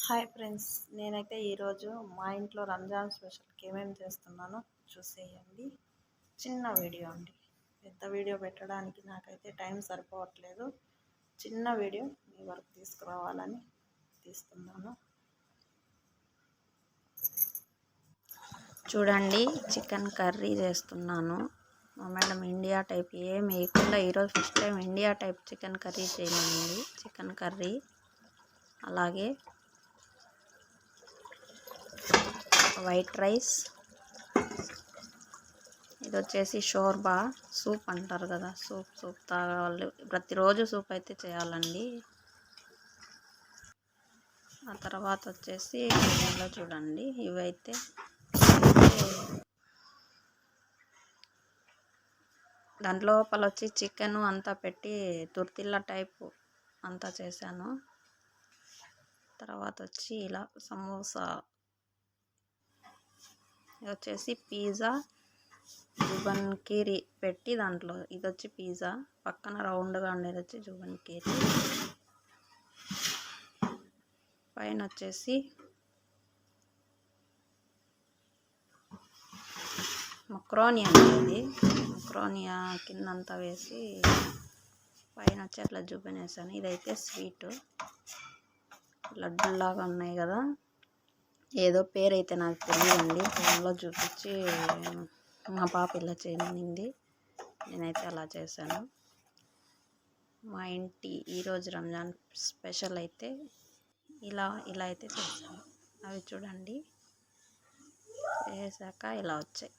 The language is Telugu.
హాయ్ ఫ్రెండ్స్, నేనైతే ఈరోజు మా ఇంట్లో రంజాన్ స్పెషల్కి ఏమేమి చేస్తున్నానో చూసేయండి. చిన్న వీడియో అండి, పెద్ద వీడియో పెట్టడానికి నాకైతే టైం సరిపోవట్లేదు. చిన్న వీడియో మీ వరకు తీసుకురావాలని తీస్తున్నాను. చూడండి, చికెన్ కర్రీ చేస్తున్నాను. మా మేడం ఇండియా టైప్ ఏం వేయకుండా ఈరోజు first time India type chicken curry చేయమనింది. చికెన్ కర్రీ, అలాగే వైట్ రైస్, ఇది వచ్చేసి షోర్బా, సూప్ అంటారు కదా, సూప్ తాగాలి. ప్రతిరోజు సూప్ అయితే చేయాలండి. ఆ తర్వాత వచ్చేసి ఇలా చూడండి, ఇవైతే దాంట్లో లోపల వచ్చి చికెన్ అంతా పెట్టి తుర్తిల్ల టైపు అంతా చేశాను. తర్వాత వచ్చి ఇలా సమోసా, ఇది వచ్చేసి పిజ్జా, జుబన్ కీరీ పెట్టి దాంట్లో ఇది వచ్చి పిజ్జా, పక్కన రౌండ్గా ఉండేది వచ్చి జుబన్ కీరీ, పైన వచ్చేసి మక్రోని అనేది మక్రోనియా కిందంతా వేసి పైన వచ్చి అట్లా జుబన్ వేసాను. ఇదైతే స్వీటు, లడ్డులాగా ఉన్నాయి కదా, ఏదో పేరు అయితే నాకు తెలియదండి. ఫోన్లో చూపించి మా పాప ఇలా చేయమనింది, నేనైతే అలా చేశాను. మా ఇంటి ఈరోజు రంజాన్ స్పెషల్ అయితే ఇలా అయితే చేశాను. అవి చూడండి, వేసాక ఇలా వచ్చాయి.